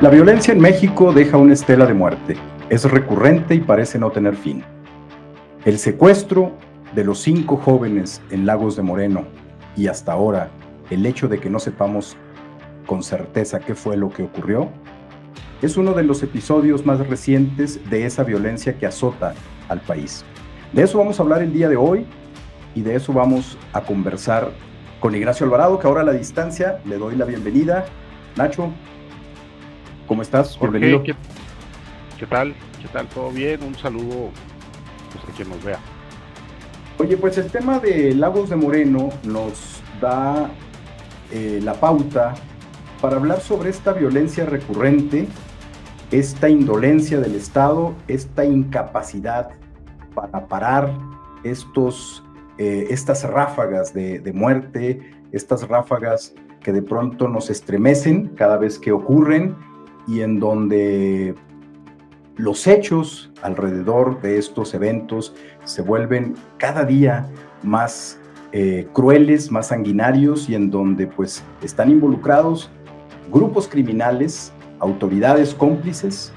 La violencia en México deja una estela de muerte. Es recurrente y parece no tener fin. El secuestro de los 5 jóvenes en Lagos de Moreno y hasta ahora el hecho de que no sepamos con certeza qué fue lo que ocurrió es uno de los episodios más recientes de esa violencia que azota al país. De eso vamos a hablar el día de hoy y de eso vamos a conversar con Ignacio Alvarado, que ahora a la distancia le doy la bienvenida. Nacho, ¿cómo estás? Jorge, bienvenido. ¿Qué tal? ¿Qué tal? ¿Todo bien? Un saludo pues, a quien nos vea. Oye, pues el tema de Lagos de Moreno nos da la pauta para hablar sobre esta violencia recurrente, esta indolencia del Estado, esta incapacidad para parar estas ráfagas de muerte, estas ráfagas que de pronto nos estremecen cada vez que ocurren y en donde los hechos alrededor de estos eventos se vuelven cada día más crueles, más sanguinarios y en donde pues están involucrados grupos criminales, autoridades cómplices,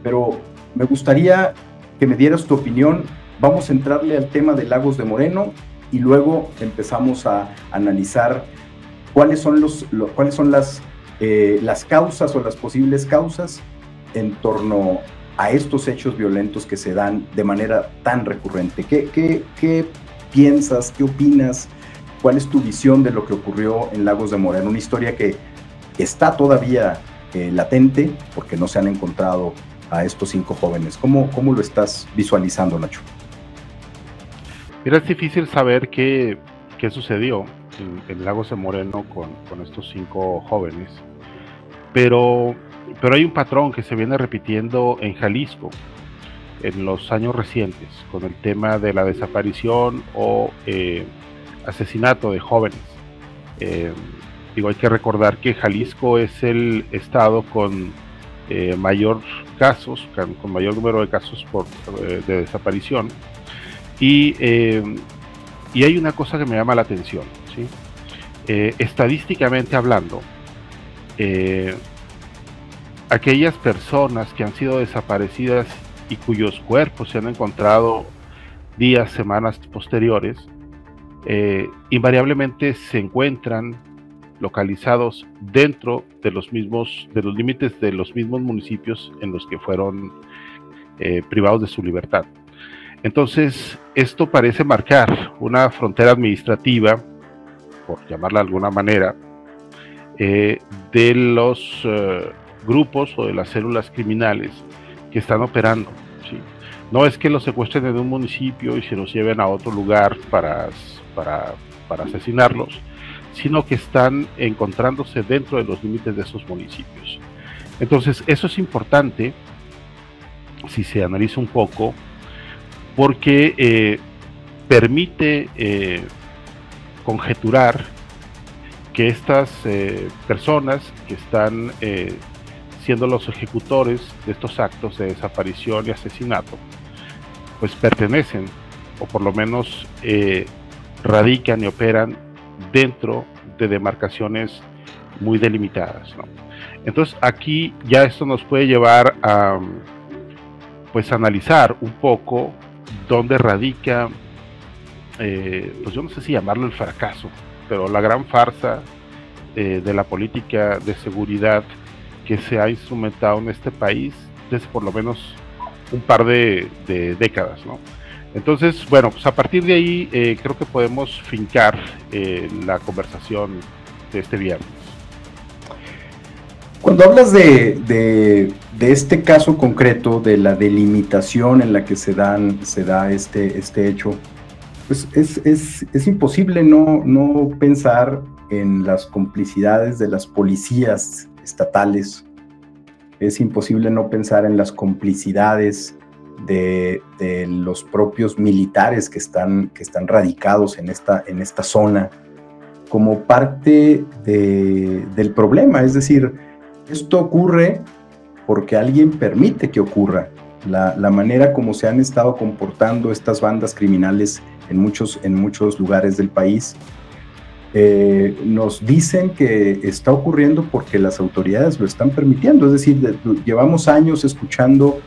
pero me gustaría que me dieras tu opinión. Vamos a entrarle al tema de Lagos de Moreno y luego empezamos a analizar cuáles son las causas o las posibles causas en torno a estos hechos violentos que se dan de manera tan recurrente. ¿Qué piensas? ¿Qué opinas? ¿Cuál es tu visión de lo que ocurrió en Lagos de Moreno? Una historia que está todavía latente porque no se han encontrado a estos 5 jóvenes. ¿Cómo lo estás visualizando, Nacho? Mira, es difícil saber qué sucedió en Lagos de Moreno con estos 5 jóvenes, pero hay un patrón que se viene repitiendo en Jalisco en los años recientes con el tema de la desaparición o asesinato de jóvenes. Hay que recordar que Jalisco es el estado con mayor número de casos de desaparición y hay una cosa que me llama la atención, ¿sí? Estadísticamente hablando, aquellas personas que han sido desaparecidas y cuyos cuerpos se han encontrado días, semanas posteriores, invariablemente se encuentran localizados dentro de los límites de los mismos municipios en los que fueron privados de su libertad. Entonces, esto parece marcar una frontera administrativa, por llamarla de alguna manera, de los grupos o de las células criminales que están operando, ¿sí? No es que los secuestren en un municipio y se los lleven a otro lugar para asesinarlos, sino que están encontrándose dentro de los límites de esos municipios. Entonces, eso es importante si se analiza un poco, porque permite conjeturar que estas personas que están siendo los ejecutores de estos actos de desaparición y asesinato, pues pertenecen, o por lo menos radican y operan dentro de demarcaciones muy delimitadas, ¿no? Entonces aquí ya esto nos puede llevar a pues analizar un poco dónde radica, pues yo no sé si llamarlo el fracaso, pero la gran farsa de la política de seguridad que se ha instrumentado en este país desde por lo menos un par de décadas, ¿no? Entonces, bueno, pues a partir de ahí creo que podemos fincar la conversación de este viernes. Cuando hablas de este caso concreto, de la delimitación en la que se da este hecho, pues es imposible no pensar en las complicidades de las policías estatales. Es imposible no pensar en las complicidades de los propios militares que están radicados en esta zona, como parte del problema. Es decir, esto ocurre porque alguien permite que ocurra. La manera como se han estado comportando estas bandas criminales en muchos lugares del país, nos dicen que está ocurriendo porque las autoridades lo están permitiendo. Es decir, llevamos años escuchando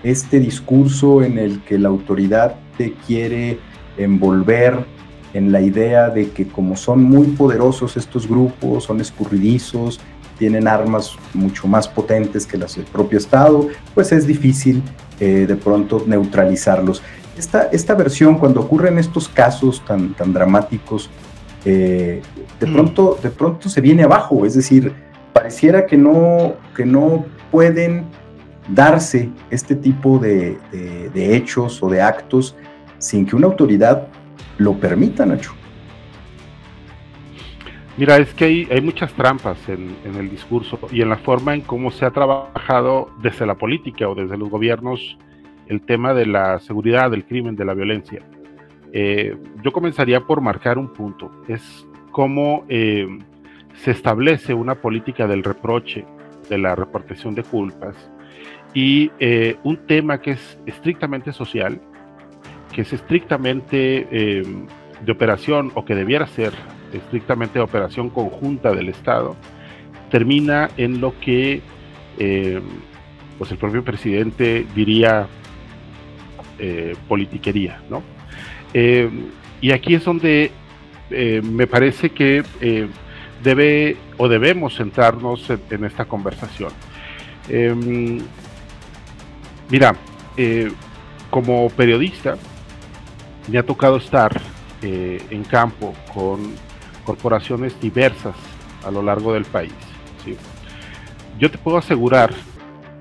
este discurso en el que la autoridad te quiere envolver en la idea de que como son muy poderosos estos grupos, son escurridizos, tienen armas mucho más potentes que las del propio Estado, pues es difícil de pronto neutralizarlos. Esta versión, cuando ocurren estos casos tan dramáticos, de pronto se viene abajo. Es decir, pareciera que no pueden darse este tipo de hechos o de actos sin que una autoridad lo permita, Nacho. Mira, es que hay muchas trampas en el discurso y en la forma en cómo se ha trabajado desde la política o desde los gobiernos el tema de la seguridad, del crimen, de la violencia. Yo comenzaría por marcar un punto, es cómo se establece una política del reproche, de la repartición de culpas, y un tema que es estrictamente social, que es estrictamente de operación, o que debiera ser estrictamente de operación conjunta del Estado, termina en lo que pues el propio presidente diría politiquería, ¿no? Y aquí es donde me parece que debemos centrarnos en esta conversación. Mira, como periodista me ha tocado estar en campo con corporaciones diversas a lo largo del país, ¿sí? Yo te puedo asegurar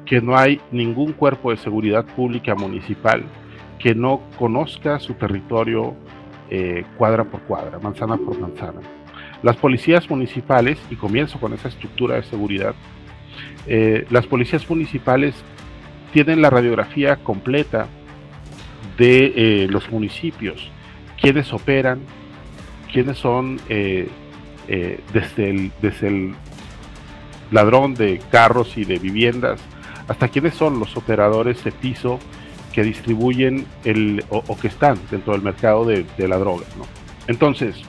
que no hay ningún cuerpo de seguridad pública municipal que no conozca su territorio cuadra por cuadra, manzana por manzana. Las policías municipales, y comienzo con esa estructura de seguridad, las policías municipales tienen la radiografía completa de los municipios, quiénes operan, quiénes son desde el ladrón de carros y de viviendas, hasta quiénes son los operadores de piso que distribuyen o que están dentro del mercado de la droga, ¿no? Entonces,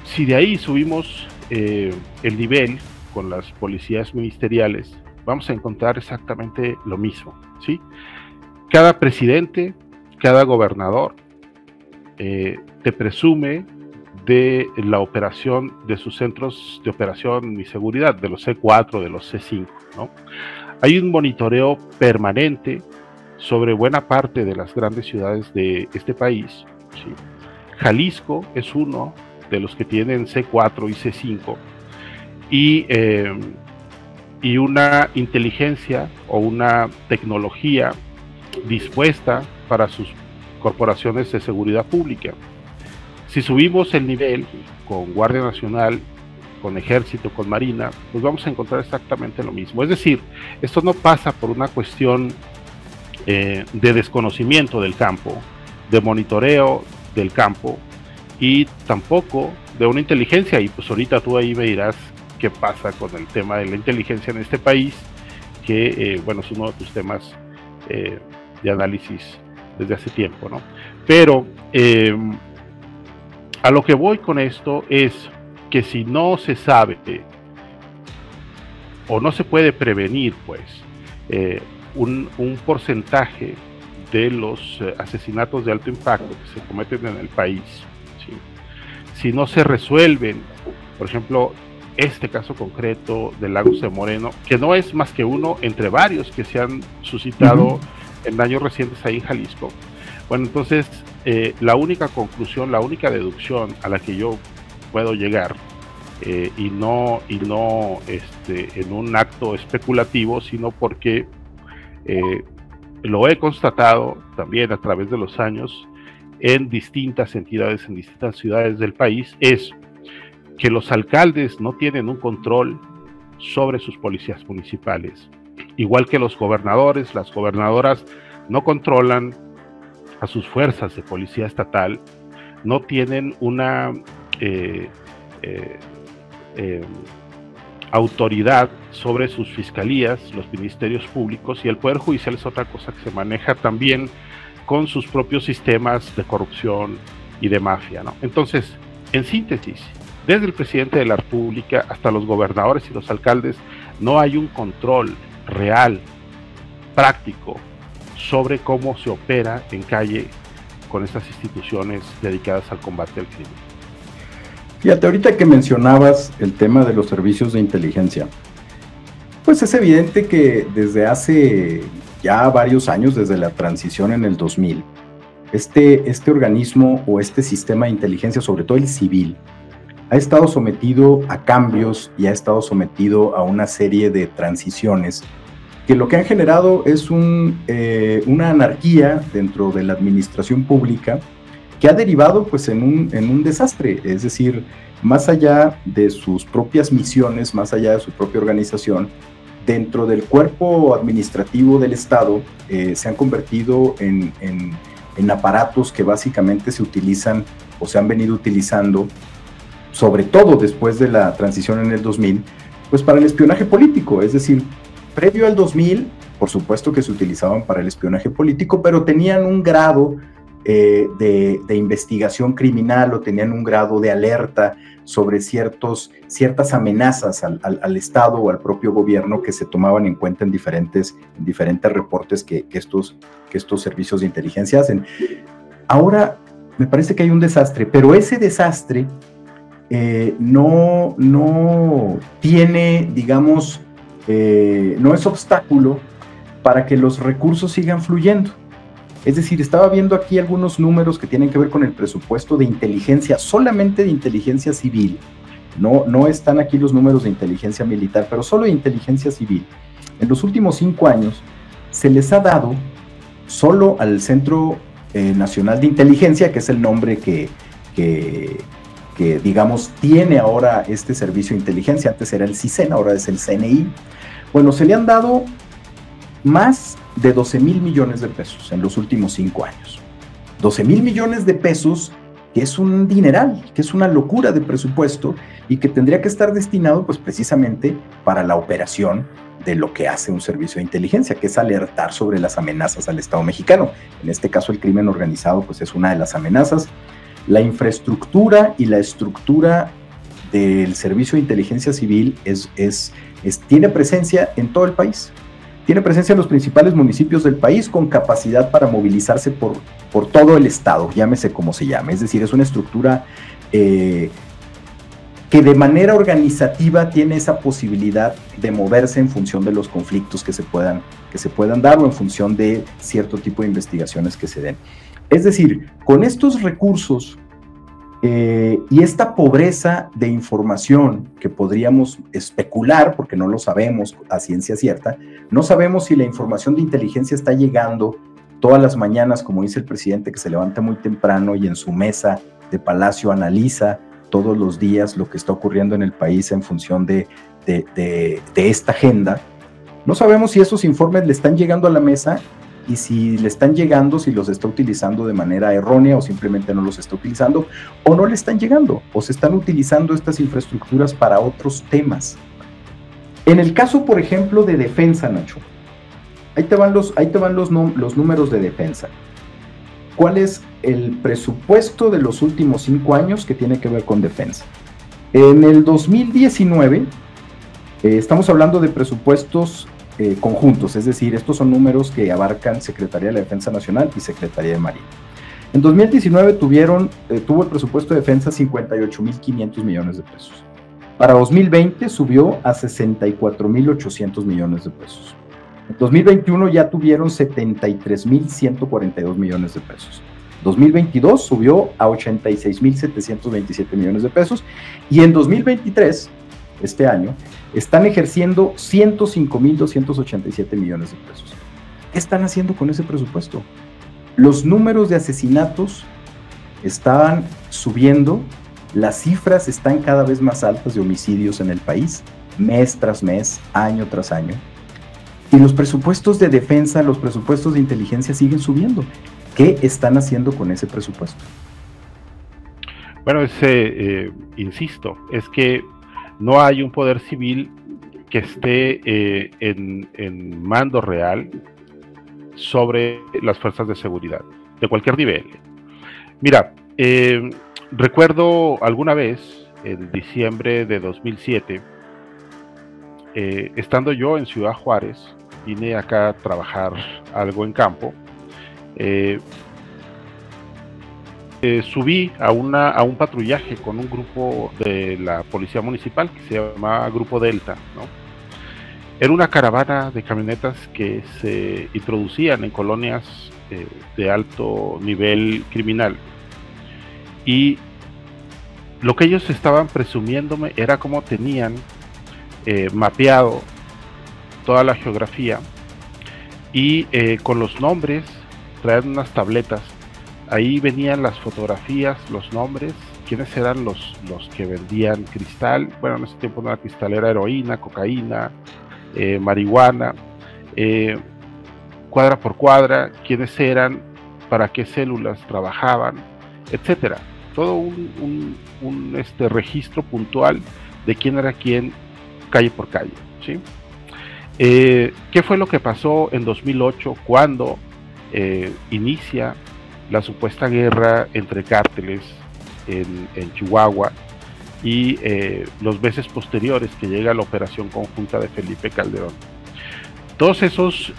si de ahí subimos el nivel con las policías ministeriales, vamos a encontrar exactamente lo mismo, ¿sí? Cada presidente, cada gobernador te presume de la operación de sus centros de operación y seguridad, de los C4, de los C5, ¿no? Hay un monitoreo permanente sobre buena parte de las grandes ciudades de este país, ¿sí? Jalisco es uno de los que tienen C4 y C5, y una inteligencia o una tecnología dispuesta para sus corporaciones de seguridad pública. Si subimos el nivel con Guardia Nacional, con Ejército, con Marina, pues vamos a encontrar exactamente lo mismo. Es decir, esto no pasa por una cuestión de desconocimiento del campo, de monitoreo del campo, y tampoco de una inteligencia. Y pues ahorita tú ahí me dirás qué pasa con el tema de la inteligencia en este país, que bueno, es uno de tus temas de análisis desde hace tiempo, ¿no? Pero a lo que voy con esto es que si no se sabe o no se puede prevenir, pues, un porcentaje de los asesinatos de alto impacto que se cometen en el país, ¿sí? Si no se resuelven, por ejemplo, este caso concreto de Lagos de Moreno, que no es más que uno entre varios que se han suscitado en años recientes ahí en Jalisco. Bueno, entonces la única conclusión, la única deducción a la que yo puedo llegar, y no en un acto especulativo, sino porque lo he constatado también a través de los años en distintas entidades, en distintas ciudades del país, es que los alcaldes no tienen un control sobre sus policías municipales. igual que los gobernadores, las gobernadoras no controlan a sus fuerzas de policía estatal, no tienen una autoridad sobre sus fiscalías, los ministerios públicos, y el Poder Judicial es otra cosa que se maneja también con sus propios sistemas de corrupción y de mafia, ¿no? Entonces, en síntesis, desde el presidente de la República hasta los gobernadores y los alcaldes, no hay un control real, práctico, sobre cómo se opera en calle con estas instituciones dedicadas al combate al crimen. Fíjate, ahorita que mencionabas el tema de los servicios de inteligencia, pues es evidente que desde hace ya varios años, desde la transición en el 2000, este organismo o este sistema de inteligencia, sobre todo el civil, ha estado sometido a cambios y ha estado sometido a una serie de transiciones que lo que han generado es una anarquía dentro de la administración pública que ha derivado pues en un desastre. Es decir, más allá de sus propias misiones, más allá de su propia organización, dentro del cuerpo administrativo del Estado se han convertido en aparatos que básicamente se utilizan o se han venido utilizando, sobre todo después de la transición en el 2000, pues para el espionaje político. Es decir, previo al 2000, por supuesto que se utilizaban para el espionaje político, pero tenían un grado de investigación criminal o tenían un grado de alerta sobre ciertas amenazas al Estado o al propio gobierno que se tomaban en cuenta en diferentes reportes que estos servicios de inteligencia hacen. Ahora me parece que hay un desastre, pero ese desastre no tiene, digamos, no es obstáculo para que los recursos sigan fluyendo. Es decir, estaba viendo aquí algunos números que tienen que ver con el presupuesto de inteligencia, solamente de inteligencia civil. No están aquí los números de inteligencia militar, pero solo de inteligencia civil. En los últimos 5 años se les ha dado solo al Centro Nacional de Inteligencia, que es el nombre que digamos tiene ahora este servicio de inteligencia. Antes era el CISEN, ahora es el CNI. Bueno, se le han dado más de 12,000 millones de pesos en los últimos 5 años. 12,000 millones de pesos, que es un dineral, que es una locura de presupuesto y que tendría que estar destinado pues precisamente para la operación de lo que hace un servicio de inteligencia, que es alertar sobre las amenazas al Estado mexicano. En este caso, el crimen organizado pues es una de las amenazas. La infraestructura y la estructura del servicio de inteligencia civil tiene presencia en todo el país. Tiene presencia en los principales municipios del país con capacidad para movilizarse por todo el estado, llámese como se llame. Es decir, es una estructura que de manera organizativa tiene esa posibilidad de moverse en función de los conflictos que se puedan dar o en función de cierto tipo de investigaciones que se den. Es decir, con estos recursos y esta pobreza de información que podríamos especular, porque no lo sabemos a ciencia cierta, no sabemos si la información de inteligencia está llegando todas las mañanas, como dice el presidente, que se levanta muy temprano y en su mesa de palacio analiza todos los días lo que está ocurriendo en el país en función de esta agenda. No sabemos si esos informes le están llegando a la mesa y si le están llegando, si los está utilizando de manera errónea o simplemente no los está utilizando, o no le están llegando, o se están utilizando estas infraestructuras para otros temas. En el caso, por ejemplo, de defensa, Nacho, ahí te van los números de defensa. ¿Cuál es el presupuesto de los últimos 5 años que tiene que ver con defensa? En el 2019, estamos hablando de presupuestos conjuntos, es decir, estos son números que abarcan Secretaría de la Defensa Nacional y Secretaría de Marina. En 2019 tuvo el presupuesto de defensa 58,500 millones de pesos. Para 2020 subió a 64,800 millones de pesos. En 2021 ya tuvieron 73,142 millones de pesos. 2022 subió a 86,727 millones de pesos. Y en 2023, este año, están ejerciendo 105,287 millones de pesos. ¿Qué están haciendo con ese presupuesto? Los números de asesinatos estaban subiendo, las cifras están cada vez más altas de homicidios en el país, mes tras mes, año tras año. Y los presupuestos de defensa, los presupuestos de inteligencia siguen subiendo. ¿Qué están haciendo con ese presupuesto? Bueno, insisto, es que no hay un poder civil que esté en mando real sobre las fuerzas de seguridad, de cualquier nivel. Mira, recuerdo alguna vez, en diciembre de 2007, estando yo en Ciudad Juárez, vine acá a trabajar algo en campo, subí a un patrullaje con un grupo de la policía municipal que se llamaba Grupo Delta, ¿no? Era una caravana de camionetas que se introducían en colonias de alto nivel criminal, y lo que ellos estaban presumiéndome era cómo tenían mapeado toda la geografía, y con los nombres traían unas tabletas. Ahí venían las fotografías, los nombres, quiénes eran los que vendían cristal. Bueno, en ese tiempo no era cristal, era heroína, cocaína, marihuana, cuadra por cuadra, quiénes eran, para qué células trabajaban, etcétera. Todo un registro puntual de quién era quién, calle por calle, ¿sí? ¿Qué fue lo que pasó en 2008 cuando inicia la supuesta guerra entre cárteles en Chihuahua, y los meses posteriores que llega la operación conjunta de Felipe Calderón? Todos esos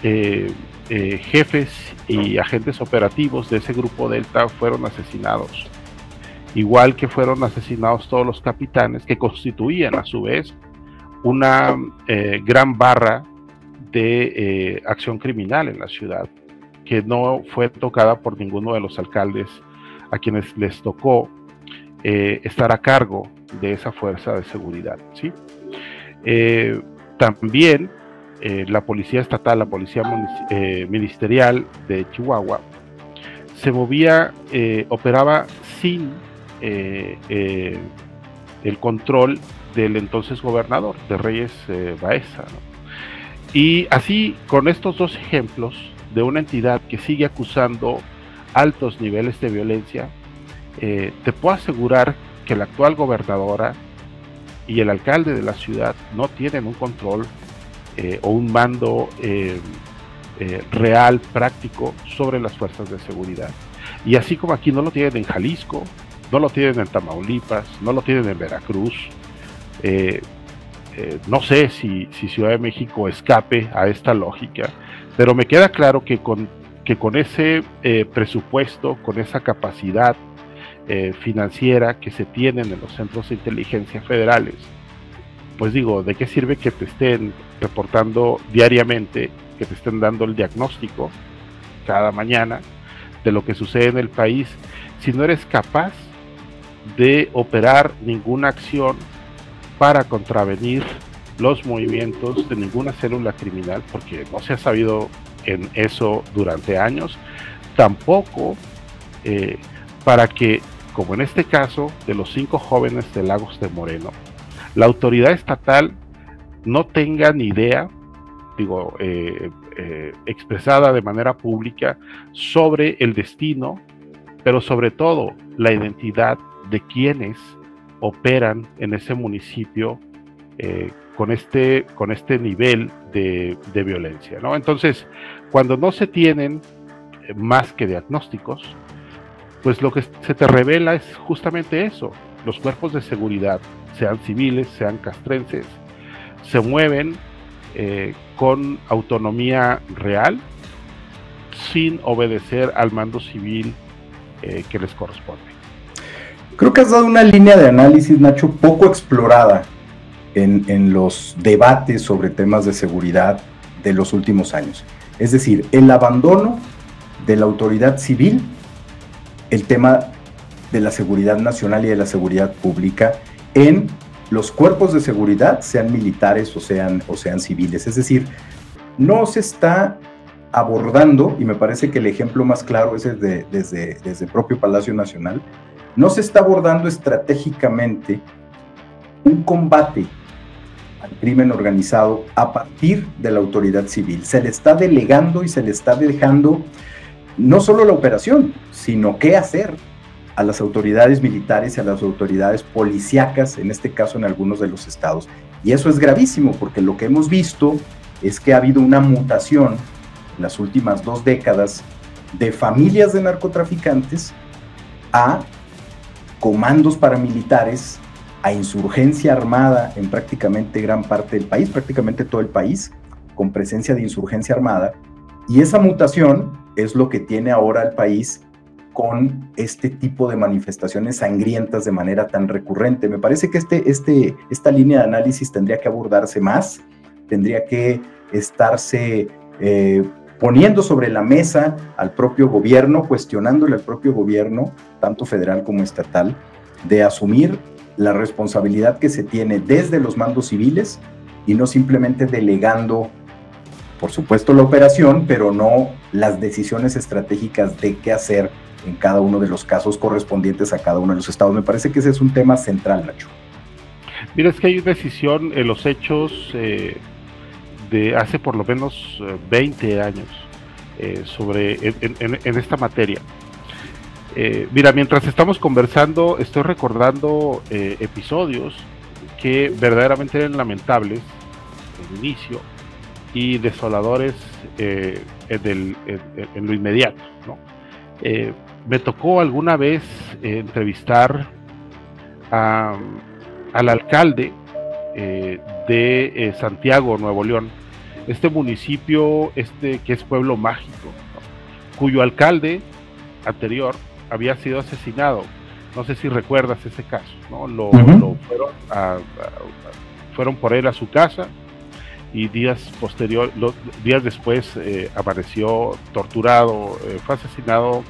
jefes y agentes operativos de ese grupo Delta fueron asesinados, igual que fueron asesinados todos los capitanes que constituían a su vez una gran barra de acción criminal en la ciudad, que no fue tocada por ninguno de los alcaldes a quienes les tocó estar a cargo de esa fuerza de seguridad, ¿sí? También la policía estatal, la policía ministerial de Chihuahua, se movía, operaba sin el control del entonces gobernador, de Reyes Baeza, ¿no? Y así, con estos dos ejemplos de una entidad que sigue acusando altos niveles de violencia, te puedo asegurar que la actual gobernadora y el alcalde de la ciudad no tienen un control o un mando real, práctico, sobre las fuerzas de seguridad. Y así como aquí no lo tienen en Jalisco, no lo tienen en Tamaulipas, no lo tienen en Veracruz, no sé si Ciudad de México escape a esta lógica, pero me queda claro que con ese presupuesto, con esa capacidad financiera que se tienen en los centros de inteligencia federales, pues digo, ¿de qué sirve que te estén reportando diariamente, que te estén dando el diagnóstico cada mañana de lo que sucede en el país, si no eres capaz de operar ninguna acción para contravenir los movimientos de ninguna célula criminal? Porque no se ha sabido en eso durante años, tampoco para que, como en este caso de los 5 jóvenes de Lagos de Moreno, la autoridad estatal no tenga ni idea, digo, expresada de manera pública, sobre el destino, pero sobre todo la identidad de quienes operan en ese municipio con este nivel de violencia, ¿no? Entonces, cuando no se tienen más que diagnósticos, pues lo que se te revela es justamente eso. Los cuerpos de seguridad, sean civiles, sean castrenses, se mueven con autonomía real, sin obedecer al mando civil que les corresponde. Creo que has dado una línea de análisis, Nacho, poco explorada en los debates sobre temas de seguridad de los últimos años. Es decir, el abandono de la autoridad civil, el tema de la seguridad nacional y de la seguridad pública en los cuerpos de seguridad, sean militares o sean civiles. Es decir, no se está abordando, y me parece que el ejemplo más claro es desde el propio Palacio Nacional, no se está abordando estratégicamente un combate al crimen organizado a partir de la autoridad civil. Se le está delegando y se le está dejando no solo la operación, sino qué hacer a las autoridades militares y a las autoridades policíacas, en este caso en algunos de los estados. Y eso es gravísimo, porque lo que hemos visto es que ha habido una mutación en las últimas 2 décadas de familias de narcotraficantes a comandos paramilitares, a insurgencia armada en prácticamente gran parte del país, prácticamente todo el país, con presencia de insurgencia armada. Y esa mutación es lo que tiene ahora el país con este tipo de manifestaciones sangrientas de manera tan recurrente. Me parece que esta línea de análisis tendría que abordarse más, tendría que estarse poniendo sobre la mesa al propio gobierno, cuestionándole al propio gobierno, tanto federal como estatal, de asumir la responsabilidad que se tiene desde los mandos civiles y no simplemente delegando, por supuesto, la operación, pero no las decisiones estratégicas de qué hacer en cada uno de los casos correspondientes a cada uno de los estados. Me parece que ese es un tema central, Nacho. Mira, es que hay una decisión en los hechos de hace por lo menos 20 años en esta materia. Mira, mientras estamos conversando, estoy recordando episodios que verdaderamente eran lamentables en el inicio y desoladores en lo inmediato, ¿no? Me tocó alguna vez entrevistar al alcalde de Santiago, Nuevo León, este municipio que es pueblo mágico, ¿no? Cuyo alcalde anterior había sido asesinado. No sé si recuerdas ese caso, ¿no? Fueron por él a su casa y días después apareció torturado, fue asesinado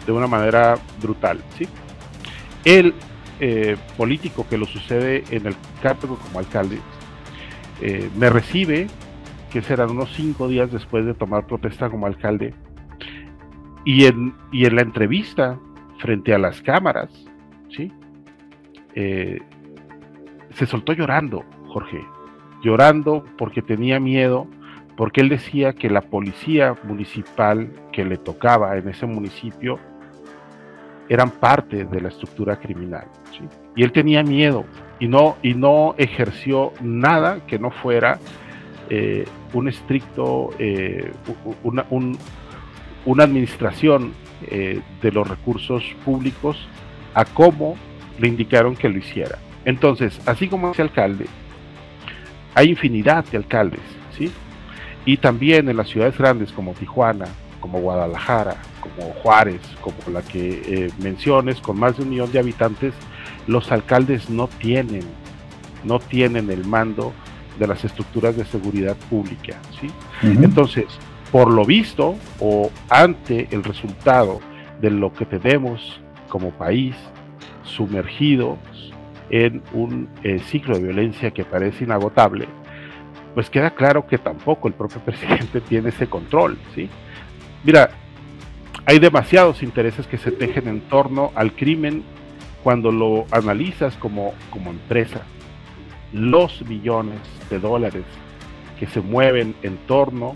de una manera brutal, ¿sí? El político que lo sucede en el cargo como alcalde me recibe, que serán unos 5 días después de tomar protesta como alcalde, y en la entrevista frente a las cámaras, ¿sí? Se soltó llorando, Jorge, llorando porque tenía miedo, porque él decía que la policía municipal que le tocaba en ese municipio eran parte de la estructura criminal, ¿sí? Y él tenía miedo y no ejerció nada que no fuera un estricto, una administración de los recursos públicos a cómo le indicaron que lo hiciera. Entonces, así como ese alcalde, hay infinidad de alcaldes, ¿sí? Y también en las ciudades grandes como Tijuana, como Guadalajara, como Juárez, como la que menciones, con más de 1 millón de habitantes, los alcaldes no tienen el mando de las estructuras de seguridad pública, ¿sí? Entonces, por lo visto, o ante el resultado de lo que tenemos como país, sumergidos en un ciclo de violencia que parece inagotable, pues queda claro que tampoco el propio presidente tiene ese control, ¿sí? Mira, hay demasiados intereses que se tejen en torno al crimen cuando lo analizas como empresa. Los millones de dólares que se mueven en torno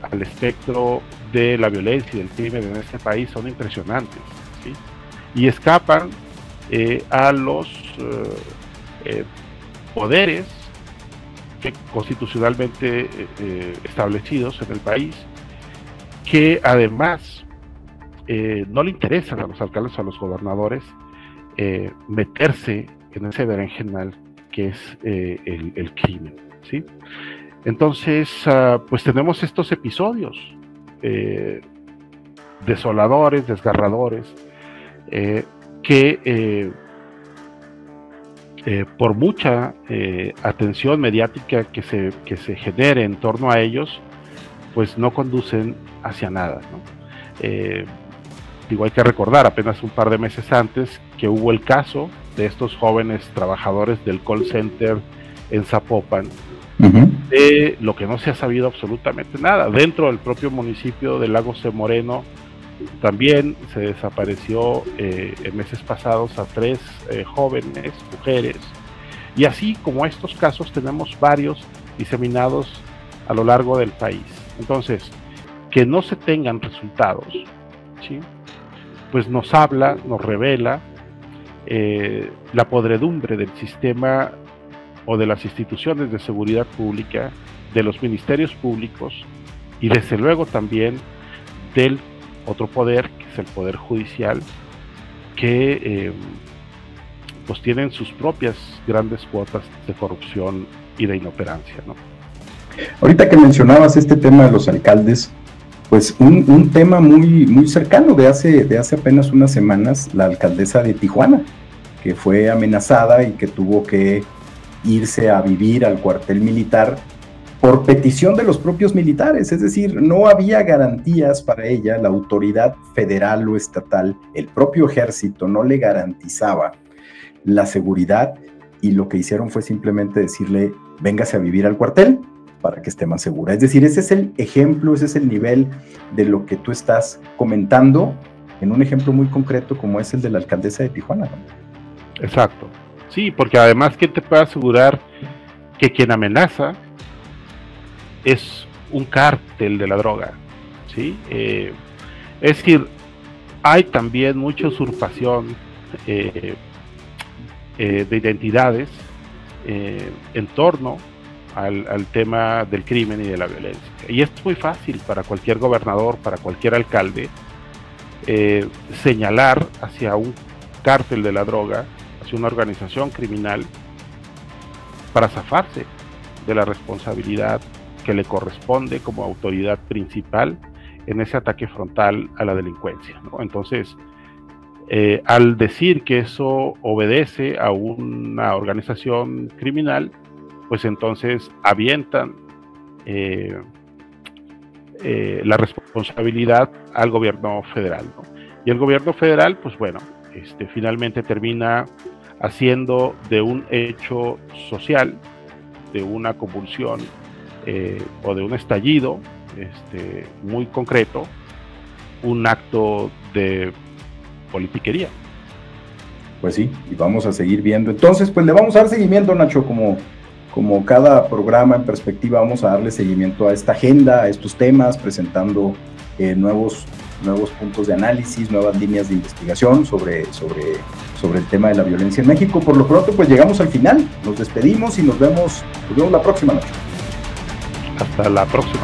al espectro de la violencia y del crimen en este país son impresionantes, ¿sí? Y escapan a los poderes constitucionalmente establecidos en el país, que además no le interesan a los alcaldes o a los gobernadores meterse en ese berenjenal que es el crimen, ¿sí? Entonces, pues tenemos estos episodios desoladores, desgarradores, que por mucha atención mediática que se genere en torno a ellos, pues no conducen hacia nada, ¿no? Digo, hay que recordar apenas un par de meses antes que hubo el caso de estos jóvenes trabajadores del call center en Zapopan, de lo que no se ha sabido absolutamente nada. Dentro del propio municipio de Lagos de Moreno también se desapareció en meses pasados a 3 jóvenes mujeres Y así como estos casos tenemos varios diseminados a lo largo del país. Entonces, que no se tengan resultados, ¿sí?, pues nos habla, nos revela la podredumbre del sistema o de las instituciones de seguridad pública, de los ministerios públicos y desde luego también del otro poder, que es el poder judicial, que pues tienen sus propias grandes cuotas de corrupción y de inoperancia, ¿no? Ahorita que mencionabas este tema de los alcaldes, pues un tema muy cercano de hace apenas unas semanas, la alcaldesa de Tijuana, que fue amenazada y que tuvo que irse a vivir al cuartel militar por petición de los propios militares, es decir, no había garantías para ella, la autoridad federal o estatal, el propio ejército no le garantizaba la seguridad y lo que hicieron fue simplemente decirle, véngase a vivir al cuartel para que esté más segura. Es decir, ese es el ejemplo, ese es el nivel de lo que tú estás comentando en un ejemplo muy concreto como es el de la alcaldesa de Tijuana, ¿no? Exacto. Sí, porque además, ¿quién te puede asegurar que quien amenaza es un cártel de la droga? ¿Sí? Es decir, hay también mucha usurpación de identidades en torno al tema del crimen y de la violencia. Y es muy fácil para cualquier gobernador, para cualquier alcalde, señalar hacia un cártel de la droga, hacia una organización criminal, para zafarse de la responsabilidad que le corresponde como autoridad principal en ese ataque frontal a la delincuencia, ¿no? Entonces, al decir que eso obedece a una organización criminal, pues entonces avientan la responsabilidad al gobierno federal, ¿no? Y el gobierno federal, pues bueno, finalmente termina haciendo de un hecho social, de una convulsión o de un estallido muy concreto, un acto de politiquería. Pues sí, y vamos a seguir viendo. Entonces, pues le vamos a dar seguimiento, Nacho, como cada programa en perspectiva, vamos a darle seguimiento a esta agenda, a estos temas, presentando nuevos puntos de análisis, nuevas líneas de investigación sobre el tema de la violencia en México. Por lo pronto, pues llegamos al final, nos despedimos y nos vemos la próxima noche. Hasta la próxima.